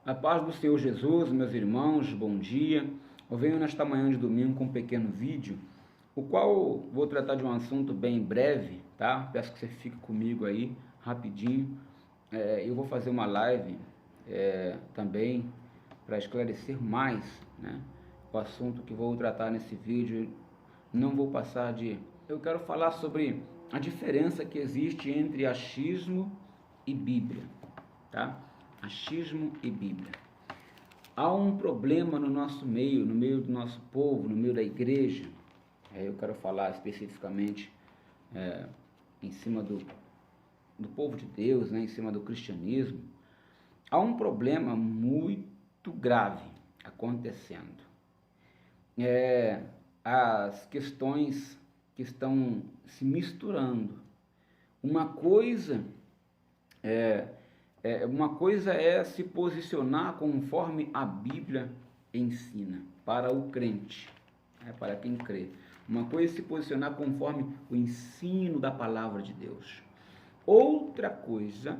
A paz do Senhor Jesus, meus irmãos, bom dia. Eu venho nesta manhã de domingo com um pequeno vídeo, o qual vou tratar de um assunto bem breve, tá? Peço que você fique comigo aí, rapidinho. Eu vou fazer uma live também para esclarecer mais, né, o assunto que vou tratar nesse vídeo. Não vou passar de... Eu quero falar sobre a diferença que existe entre achismo e Bíblia, tá? Achismo e Bíblia. Há um problema no nosso meio, no meio do nosso povo, no meio da igreja. Eu quero falar especificamente em cima do povo de Deus, né, em cima do cristianismo. Há um problema muito grave acontecendo. As questões que estão se misturando. Uma coisa é se posicionar conforme a Bíblia ensina para o crente, para quem crê. Uma coisa é se posicionar conforme o ensino da palavra de Deus. Outra coisa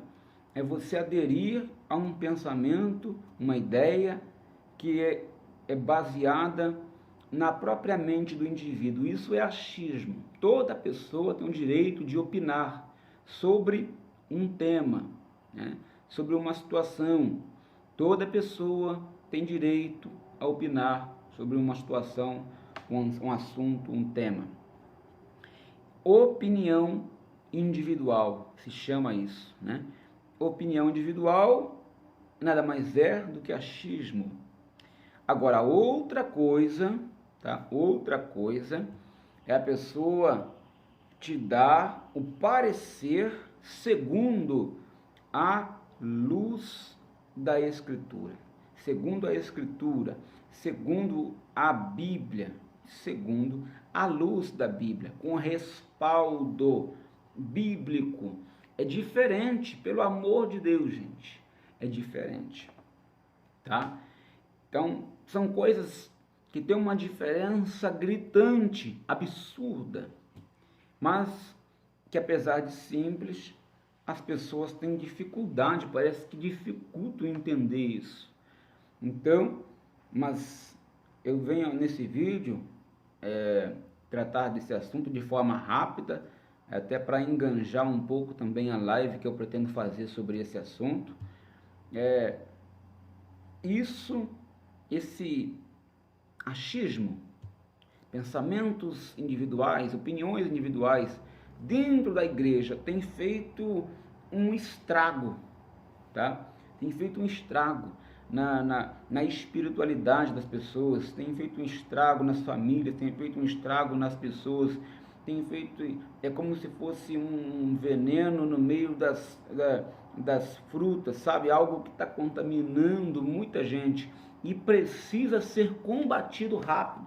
é você aderir a um pensamento, uma ideia que é baseada na própria mente do indivíduo. Isso é achismo. Toda pessoa tem o direito de opinar sobre um tema, né? Sobre uma situação. Toda pessoa tem direito a opinar sobre uma situação, um assunto, um tema. Opinião individual, se chama isso, né? Opinião individual nada mais é do que achismo. Agora, outra coisa, tá? Outra coisa é a pessoa te dar o parecer segundo a luz da Escritura, segundo a Escritura, segundo a Bíblia, segundo a luz da Bíblia, com respaldo bíblico. É diferente, pelo amor de Deus, gente, é diferente, tá? Então, são coisas que têm uma diferença gritante, absurda, mas que, apesar de simples, as pessoas têm dificuldade, parece que dificultam entender isso. Então, mas eu venho nesse vídeo tratar desse assunto de forma rápida, até para enganjar um pouco também a live que eu pretendo fazer sobre esse assunto. Esse achismo, pensamentos individuais, opiniões individuais dentro da igreja tem feito um estrago, tá? Tem feito um estrago na espiritualidade das pessoas, tem feito um estrago nas famílias, tem feito um estrago nas pessoas, é como se fosse um veneno no meio das frutas, sabe? Algo que está contaminando muita gente e precisa ser combatido rápido.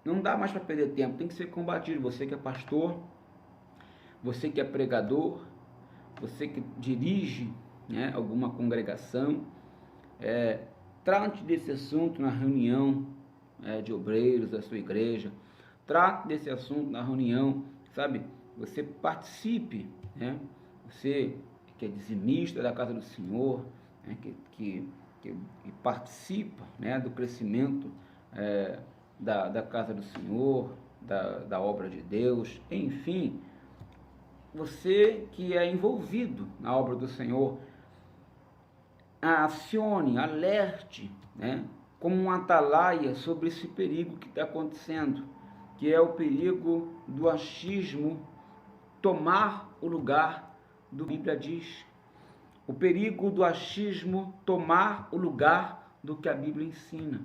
Não dá mais para perder tempo, tem que ser combatido. Você que é pastor, você que é pregador, você que dirige, né, alguma congregação, trate desse assunto na reunião de obreiros da sua igreja, trate desse assunto na reunião, sabe? Você participe, né? Você que é dizimista da casa do Senhor, né, que participa, né, do crescimento da casa do Senhor, da obra de Deus, enfim, você que é envolvido na obra do Senhor, acione, alerte, né, como um atalaia sobre esse perigo que está acontecendo, que é o perigo do achismo tomar o lugar do que a Bíblia diz. O perigo do achismo tomar o lugar do que a Bíblia ensina.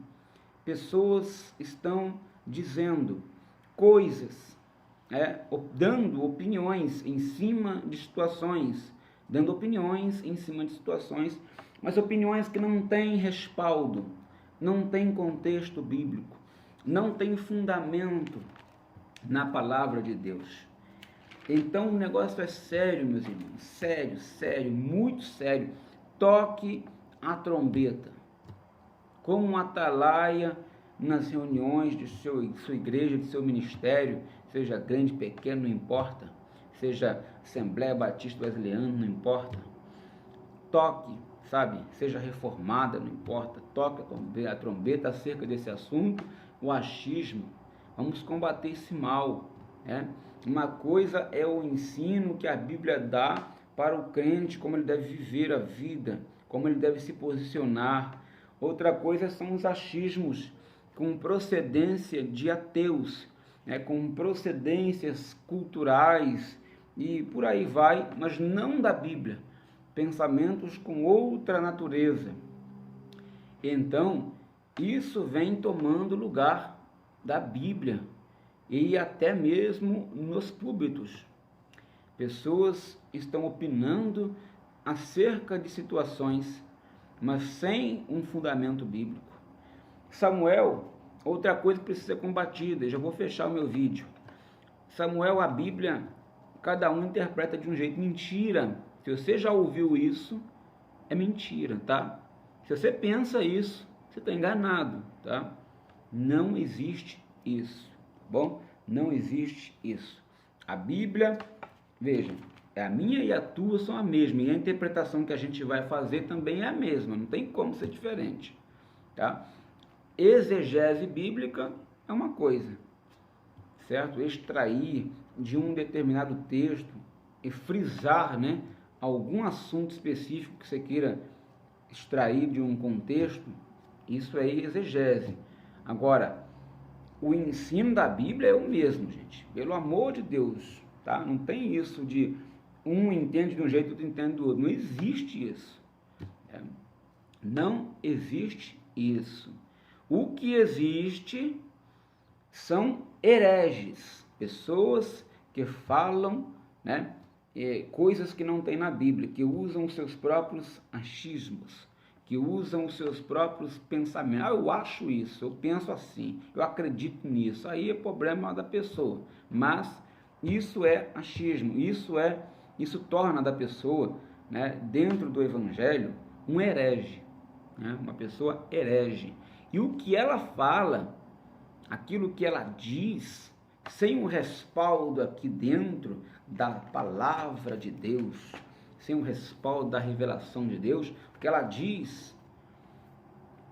Pessoas estão dizendo coisas, dando opiniões em cima de situações, mas opiniões que não têm respaldo, não têm contexto bíblico, não têm fundamento na palavra de Deus. Então o negócio é sério, meus irmãos, sério, sério, muito sério. Toque a trombeta como um atalaia nas reuniões de sua igreja, de seu ministério, seja grande, pequeno, não importa, seja Assembleia Batista Wesleyana, não importa. Toque, sabe, seja reformada, não importa, toque a trombeta acerca desse assunto, o achismo. Vamos combater esse mal, né? Uma coisa é o ensino que a Bíblia dá para o crente, como ele deve viver a vida, como ele deve se posicionar. Outra coisa são os achismos com procedência de ateus, né? Com procedências culturais e por aí vai, mas não da Bíblia. Pensamentos com outra natureza. Então, isso vem tomando lugar da Bíblia e até mesmo nos púlpitos. Pessoas estão opinando acerca de situações, mas sem um fundamento bíblico. Samuel, outra coisa que precisa ser combatida, já vou fechar o meu vídeo. Samuel, a Bíblia, cada um interpreta de um jeito. Mentira. Se você já ouviu isso, é mentira, tá? Se você pensa isso, você está enganado, tá? Não existe isso, tá bom? Não existe isso. A Bíblia, veja, a minha e a tua são a mesma, e a interpretação que a gente vai fazer também é a mesma, não tem como ser diferente, tá? Exegese bíblica é uma coisa, certo? Extrair de um determinado texto e frisar, né, algum assunto específico que você queira extrair de um contexto, isso é exegese. Agora, o ensino da Bíblia é o mesmo, gente, pelo amor de Deus, tá? Não tem isso de um entende de um jeito e outro entende do outro, não existe isso, não existe isso. O que existe são hereges, pessoas que falam, né, coisas que não tem na Bíblia, que usam os seus próprios achismos, que usam os seus próprios pensamentos. Ah, eu acho isso, eu penso assim, eu acredito nisso. Aí é problema da pessoa, mas isso é achismo, isso torna da pessoa, né, dentro do Evangelho, um herege, né, uma pessoa herege. E o que ela fala, aquilo que ela diz, sem um respaldo aqui dentro da palavra de Deus, sem um respaldo da revelação de Deus, o que ela diz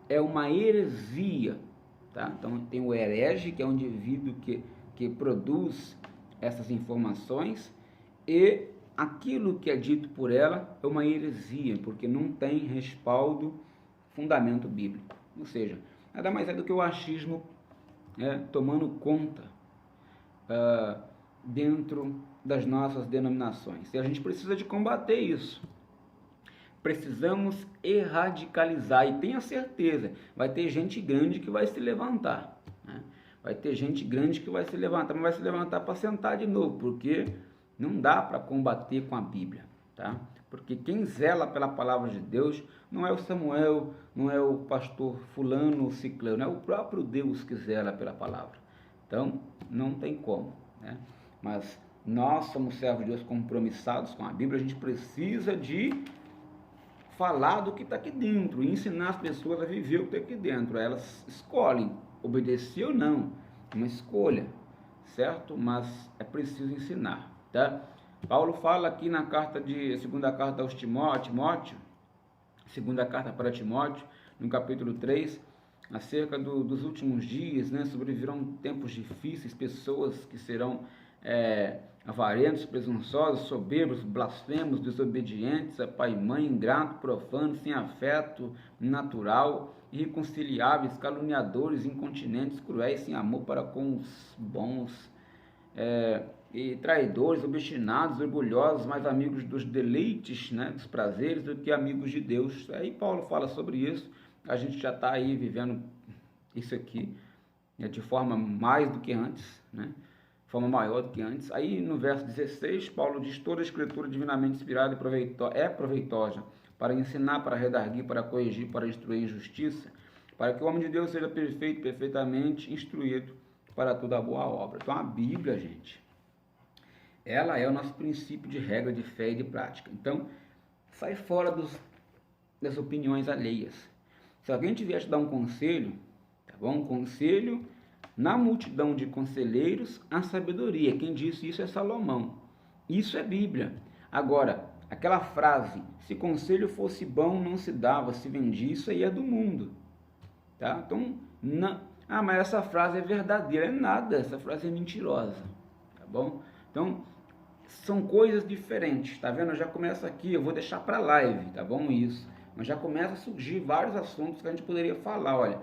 é uma heresia, tá? Então tem o herege, que é um indivíduo que produz essas informações, e aquilo que é dito por ela é uma heresia, porque não tem respaldo, fundamento bíblico. Ou seja, nada mais é do que o achismo, né, tomando conta dentro das nossas denominações. E a gente precisa de combater isso. Precisamos erradicalizar, e tenha certeza, vai ter gente grande que vai se levantar, né? Vai ter gente grande que vai se levantar, mas vai se levantar para sentar de novo, porque não dá para combater com a Bíblia, tá? Porque quem zela pela palavra de Deus não é o Samuel, não é o pastor fulano ou ciclano, é o próprio Deus que zela pela palavra. Então, não tem como, né? Mas nós somos servos de Deus compromissados com a Bíblia, a gente precisa de falar do que está aqui dentro e ensinar as pessoas a viver o que está aqui dentro. Elas escolhem obedecer ou não, uma escolha, certo? Mas é preciso ensinar, tá? Paulo fala aqui na segunda carta aos Timóteo, segunda carta para Timóteo, no capítulo 3, acerca dos últimos dias, né? Sobrevirão tempos difíceis, pessoas que serão avarentos, presunçosos, soberbos, blasfemos, desobedientes a pai e mãe, ingrato, profano, sem afeto natural, irreconciliáveis, caluniadores, incontinentes, cruéis, sem amor para com os bons, e traidores, obstinados, orgulhosos, mais amigos dos deleites, né, dos prazeres, do que amigos de Deus. Aí Paulo fala sobre isso. A gente já está aí vivendo isso aqui, né, de forma mais do que antes, né? Forma maior do que antes. Aí no verso 16, Paulo diz: toda a escritura divinamente inspirada é proveitosa para ensinar, para redarguir, para corrigir, para instruir em justiça, para que o homem de Deus seja perfeito, perfeitamente instruído para toda boa obra. Então a Bíblia, gente, ela é o nosso princípio de regra de fé e de prática. Então sai fora das opiniões alheias. Se alguém tiver te dar um conselho, tá bom? Um conselho, na multidão de conselheiros, a sabedoria. Quem disse isso é Salomão. Isso é Bíblia. Agora, aquela frase, se conselho fosse bom, não se dava, se vendia, isso aí é do mundo, tá? Então, não, mas essa frase é verdadeira, é nada, essa frase é mentirosa, tá bom? Então, são coisas diferentes, tá vendo? Eu já começo aqui, eu vou deixar para live, tá bom? Isso, mas já começa a surgir vários assuntos que a gente poderia falar, olha,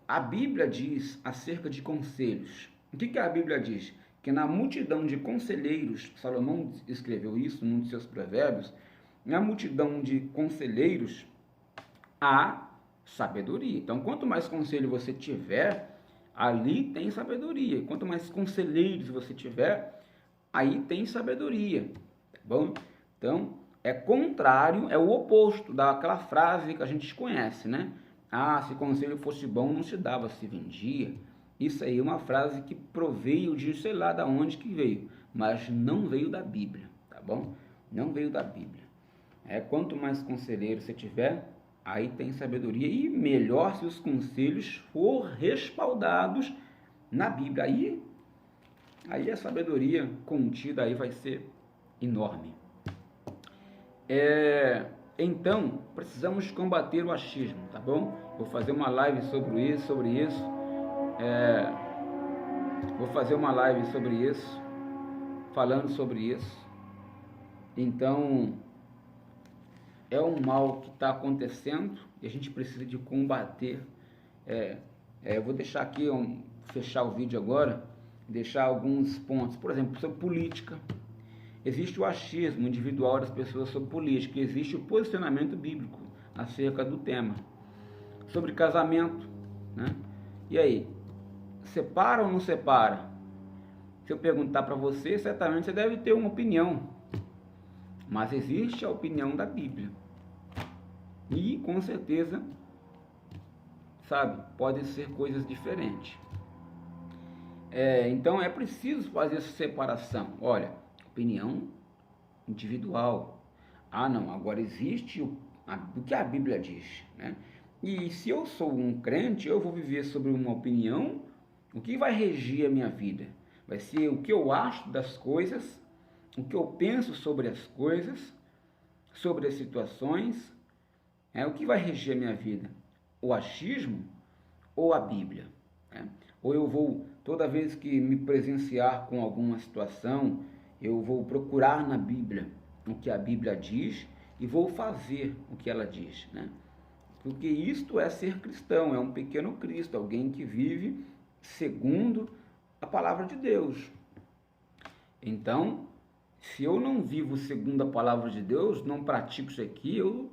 a Bíblia diz acerca de conselhos. O que a Bíblia diz? Que na multidão de conselheiros, Salomão escreveu isso num de seus provérbios, na multidão de conselheiros há sabedoria. Então, quanto mais conselho você tiver, ali tem sabedoria. Quanto mais conselheiros você tiver, aí tem sabedoria, tá bom? Então, é contrário, é o oposto daquela frase que a gente conhece, né? Se conselho fosse bom, não se dava, se vendia. Isso aí é uma frase que proveio de sei lá da onde que veio, mas não veio da Bíblia, tá bom? Não veio da Bíblia. Quanto mais conselheiro você tiver, aí tem sabedoria, e melhor se os conselhos for respaldados na Bíblia. Aí a sabedoria contida aí vai ser enorme. Então, precisamos combater o achismo, tá bom? Vou fazer uma live sobre isso. Vou fazer uma live sobre isso, falando sobre isso. Então, é um mal que está acontecendo e a gente precisa de combater. Eu vou deixar aqui, fechar o vídeo agora, deixar alguns pontos, por exemplo, sobre política. Existe o achismo individual das pessoas sobre política, existe o posicionamento bíblico acerca do tema. Sobre casamento, né? E aí, separa ou não separa? Se eu perguntar para você, certamente você deve ter uma opinião, mas existe a opinião da Bíblia. E, com certeza, sabe, podem ser coisas diferentes. Então, é preciso fazer essa separação. Olha, opinião individual. Não, agora existe o que a Bíblia diz, né? E se eu sou um crente, eu vou viver sobre uma opinião. O que vai regir a minha vida? Vai ser o que eu acho das coisas, o que eu penso sobre as coisas, sobre as situações. O que vai reger a minha vida? O achismo ou a Bíblia? Ou eu vou, toda vez que me presenciar com alguma situação, eu vou procurar na Bíblia o que a Bíblia diz e vou fazer o que ela diz, né? Porque isto é ser cristão, é um pequeno Cristo, alguém que vive segundo a palavra de Deus. Então, se eu não vivo segundo a palavra de Deus, não pratico isso aqui, eu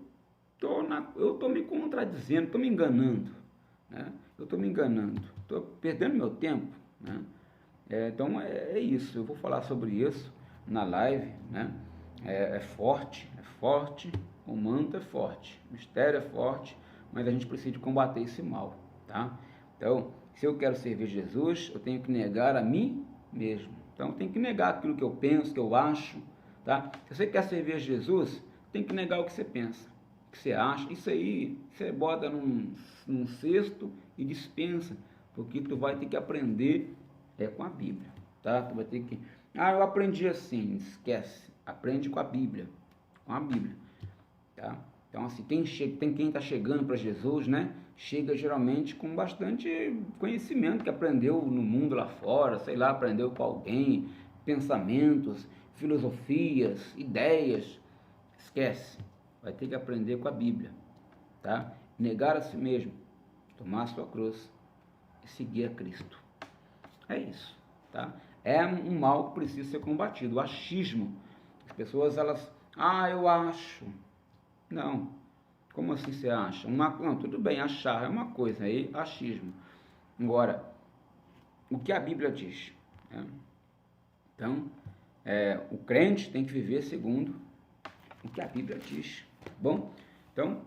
estou me contradizendo, estou me enganando, né? Eu estou me enganando, estou perdendo meu tempo, né? Então é isso, eu vou falar sobre isso na live, né? É forte, o manto é forte, o mistério é forte, mas a gente precisa de combater esse mal, tá? Então, se eu quero servir Jesus, eu tenho que negar a mim mesmo. Então, eu tenho que negar aquilo que eu penso, que eu acho, tá? Se você quer servir Jesus, tem que negar o que você pensa, o que você acha. Isso aí, você bota num cesto e dispensa, porque tu vai ter que aprender com a Bíblia, tá? Tu vai ter que... eu aprendi assim, esquece. Aprende com a Bíblia, tá? Então, assim, quem está chegando para Jesus, né? Chega geralmente com bastante conhecimento que aprendeu no mundo lá fora, sei lá, aprendeu com alguém, pensamentos, filosofias, ideias. Esquece, vai ter que aprender com a Bíblia, tá? Negar a si mesmo, tomar a sua cruz e seguir a Cristo. É isso, tá? É um mal que precisa ser combatido, o achismo. As pessoas, elas, eu acho. Não, como assim você acha? Não, tudo bem, achar é uma coisa, aí achismo. Agora, o que a Bíblia diz? Então, o crente tem que viver segundo o que a Bíblia diz, tá bom? Então,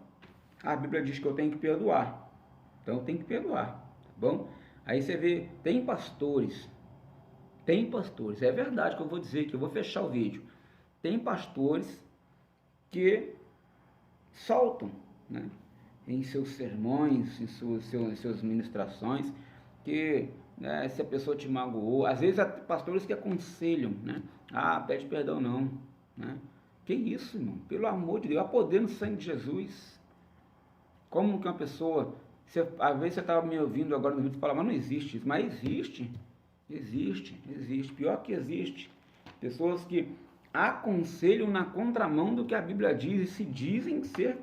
a Bíblia diz que eu tenho que perdoar, então eu tenho que perdoar, tá bom? Aí você vê, tem pastores, é verdade que eu vou dizer, que eu vou fechar o vídeo, tem pastores que soltam, né, em seus sermões, em suas ministrações, que, né, se a pessoa te magoou, às vezes há pastores que aconselham, né, pede perdão não, né, Que isso, irmão? Pelo amor de Deus, há poder no sangue de Jesus. Como que uma pessoa... às vezes você estava me ouvindo agora no vídeo e fala, mas não existe isso. Mas existe. Existe. Pior que existe. Pessoas que aconselham na contramão do que a Bíblia diz e se dizem ser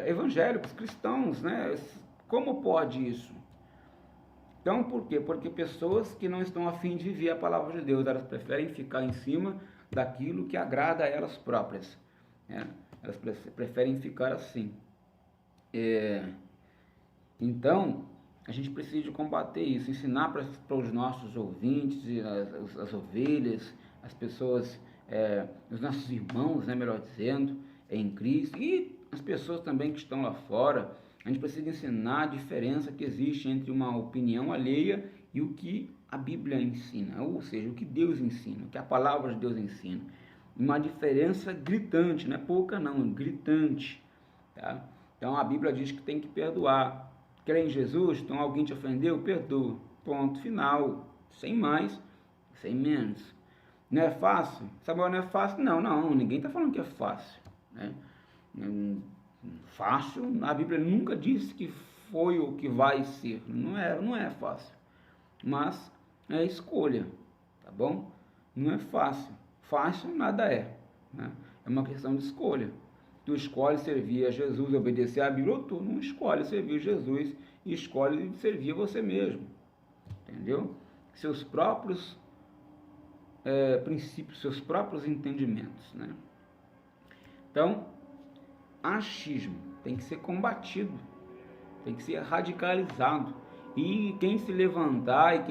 evangélicos, cristãos, né? Como pode isso? Então, por quê? Porque pessoas que não estão a fim de viver a palavra de Deus, elas preferem ficar em cima daquilo que agrada a elas próprias, né? Elas preferem ficar assim. Então, a gente precisa combater isso, ensinar para os nossos ouvintes, as ovelhas, as pessoas, os nossos irmãos, né, melhor dizendo, em Cristo, e as pessoas também que estão lá fora. A gente precisa ensinar a diferença que existe entre uma opinião alheia e o que a Bíblia ensina, ou seja, o que Deus ensina, o que a palavra de Deus ensina. Uma diferença gritante, não é pouca não, gritante, tá? Então a Bíblia diz que tem que perdoar. Crê em Jesus? Então alguém te ofendeu? Perdoa. Ponto final. Sem mais, sem menos. Não é fácil? Samuel, não é fácil? Não, ninguém está falando que é fácil, né? Fácil, a Bíblia nunca disse que foi o que vai ser. Não é fácil. Mas é escolha, tá bom? Não é fácil. Fácil nada é, né? É uma questão de escolha. Tu escolhe servir a Jesus, obedecer à Bíblia, ou tu não escolhe servir Jesus e escolhe servir a você mesmo. Entendeu? Seus próprios princípios, seus próprios entendimentos, né? Então, achismo tem que ser combatido, tem que ser radicalizado. E quem se levantar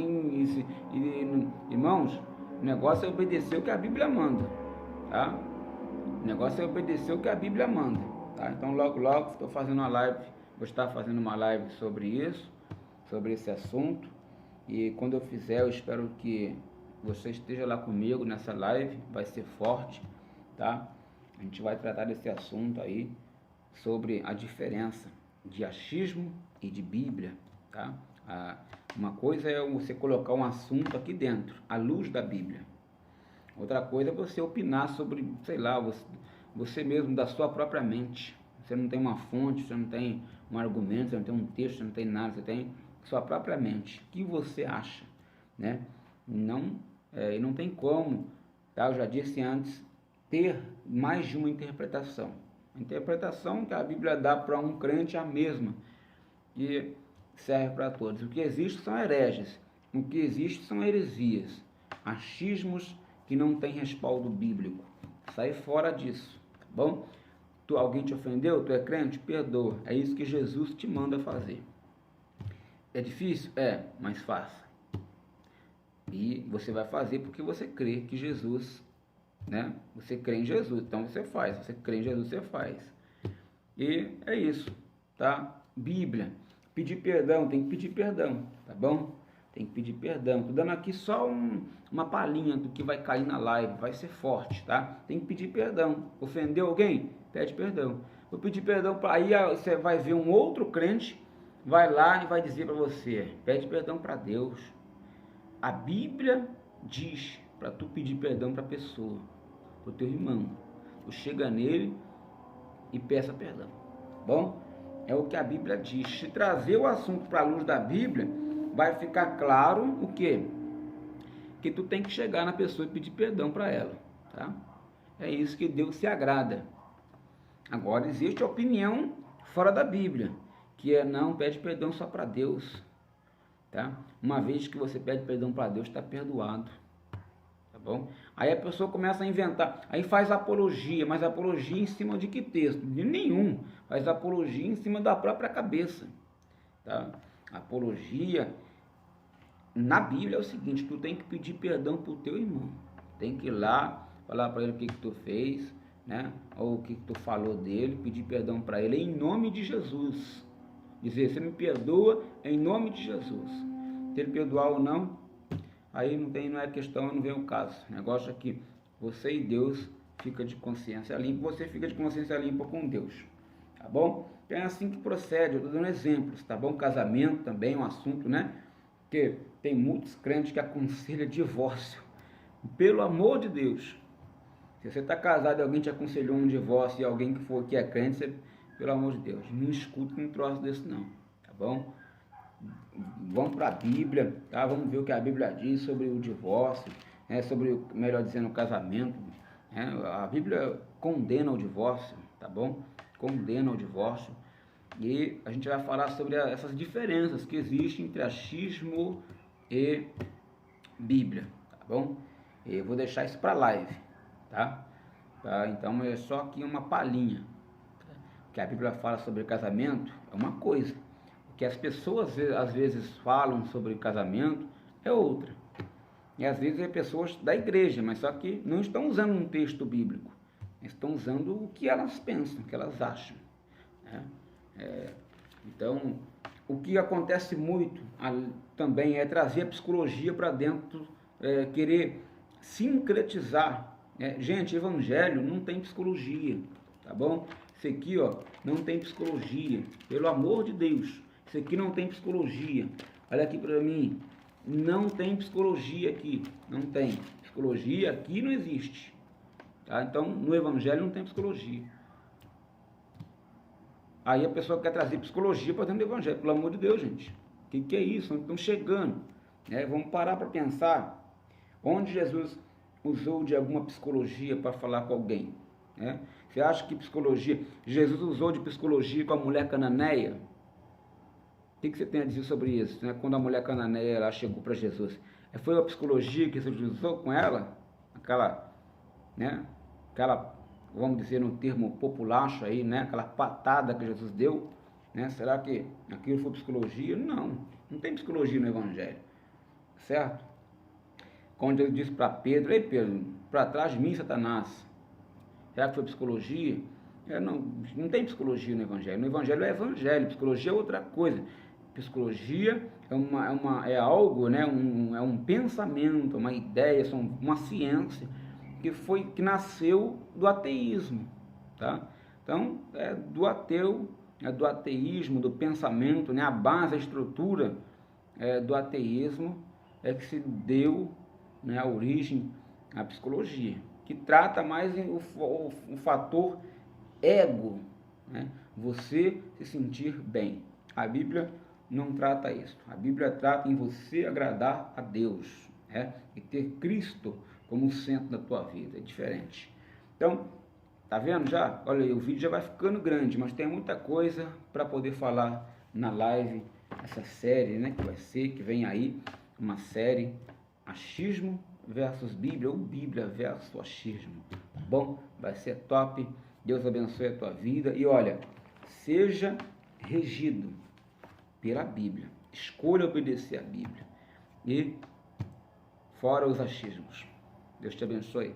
irmãos, o negócio é obedecer o que a Bíblia manda, tá? O negócio é obedecer o que a Bíblia manda, tá? Então logo estou fazendo uma live, vou estar fazendo uma live sobre isso, sobre esse assunto. E quando eu fizer, eu espero que você esteja lá comigo nessa live, vai ser forte, tá? A gente vai tratar desse assunto aí, sobre a diferença de achismo e de Bíblia, tá? Uma coisa é você colocar um assunto aqui dentro, à luz da Bíblia. Outra coisa é você opinar sobre, sei lá, você mesmo, da sua própria mente. Você não tem uma fonte, você não tem um argumento, você não tem um texto, você não tem nada, você tem sua própria mente. O que você acha, né? E não tem como, tá? Eu já disse antes, ter mais de uma interpretação. A interpretação que a Bíblia dá para um crente é a mesma, e serve para todos. O que existe são hereges, o que existe são heresias, achismos que não têm respaldo bíblico. Sai fora disso, tá bom? Alguém te ofendeu? Tu é crente? Perdoa. É isso que Jesus te manda fazer. É difícil? É, mas faça. E você vai fazer porque você crê que Jesus, né? Você crê em Jesus, então você faz. Você crê em Jesus, você faz. E é isso, tá? Bíblia. Pedir perdão, tem que pedir perdão, tá bom? Tem que pedir perdão. Tô dando aqui só uma palhinha do que vai cair na live, vai ser forte, tá? Tem que pedir perdão. Ofendeu alguém? Pede perdão. Vou pedir perdão para aí você vai ver um outro crente, vai lá e vai dizer para você, pede perdão para Deus. A Bíblia diz para tu pedir perdão para a pessoa, para o teu irmão. Tu chega nele e peça perdão, tá bom? É o que a Bíblia diz. Se trazer o assunto para a luz da Bíblia, vai ficar claro o quê? Que tu tem que chegar na pessoa e pedir perdão para ela, tá? É isso que Deus se agrada. Agora existe a opinião fora da Bíblia, que é não, pede perdão só para Deus, tá? Uma vez que você pede perdão para Deus, está perdoado, tá bom? Aí a pessoa começa a inventar, aí faz apologia, mas apologia em cima de que texto? De nenhum, faz apologia em cima da própria cabeça, tá? Apologia na Bíblia é o seguinte, tu tem que pedir perdão pro teu irmão, tem que ir lá, falar para ele o que tu fez, né? Ou o que tu falou dele, pedir perdão para ele em nome de Jesus, dizer, você me perdoa em nome de Jesus. Se ele perdoar ou não, aí não é questão, não vem o caso. O negócio é que você e Deus fica de consciência limpa, você fica de consciência limpa com Deus, tá bom? É assim que procede, eu estou dando exemplos, tá bom? Casamento também é um assunto, né? Porque tem muitos crentes que aconselham divórcio. Pelo amor de Deus, Se você está casado e alguém te aconselhou um divórcio e alguém que é crente, você, pelo amor de Deus, não escuta um troço desse não, tá bom? Vamos para a Bíblia, tá? Vamos ver o que a Bíblia diz sobre o divórcio, né? Sobre, melhor dizendo, o casamento. Né? A Bíblia condena o divórcio, tá bom? Condena o divórcio. E a gente vai falar sobre essas diferenças que existem entre achismo e Bíblia, tá bom? Eu vou deixar isso para live, tá? Então é só aqui uma palhinha. O que a Bíblia fala sobre casamento é uma coisa. O que as pessoas às vezes falam sobre casamento é outra. E às vezes é pessoas da igreja, mas só que não estão usando um texto bíblico. Estão usando o que elas pensam, o que elas acham, né? Então, o que acontece muito também é trazer a psicologia para dentro, querer sincretizar. Gente, evangelho não tem psicologia, tá bom? Isso aqui, ó, não tem psicologia, pelo amor de Deus. Isso aqui não tem psicologia. Olha aqui para mim, não tem psicologia aqui, não tem. Psicologia aqui não existe, tá? Então, no evangelho não tem psicologia. Aí a pessoa quer trazer psicologia para dentro do evangelho. Pelo amor de Deus, gente. O que é isso? Onde estão chegando? Vamos parar para pensar onde Jesus usou de alguma psicologia para falar com alguém. Você acha que psicologia... Jesus usou de psicologia com a mulher cananeia? O que você tem a dizer sobre isso? Quando a mulher cananeia ela chegou para Jesus. Foi a psicologia que Jesus usou com ela? Aquela, vamos dizer no termo populacho aí, aquela patada que Jesus deu, será que aquilo foi psicologia? Não tem psicologia no evangelho, certo? Quando ele disse para Pedro: ei Pedro, para trás de mim, Satanás, será que foi psicologia? Não tem psicologia no evangelho. No evangelho é evangelho, psicologia é outra coisa. Psicologia é algo, é um pensamento, uma ideia, uma ciência que nasceu do ateísmo, tá? Então, do ateísmo, do pensamento, a base, a estrutura do ateísmo é que se deu, a origem à psicologia, que trata mais o fator ego, você se sentir bem. A Bíblia não trata isso. A Bíblia trata em você agradar a Deus, e ter Cristo como o centro da tua vida. É diferente. Então, tá vendo já? Olha aí, o vídeo já vai ficando grande, mas tem muita coisa para poder falar na live, essa série, que vem aí, uma série, achismo versus Bíblia, ou Bíblia versus achismo. Tá bom? Vai ser top. Deus abençoe a tua vida. E olha, seja regido pela Bíblia. Escolha obedecer a Bíblia. E fora os achismos. Deus te abençoe.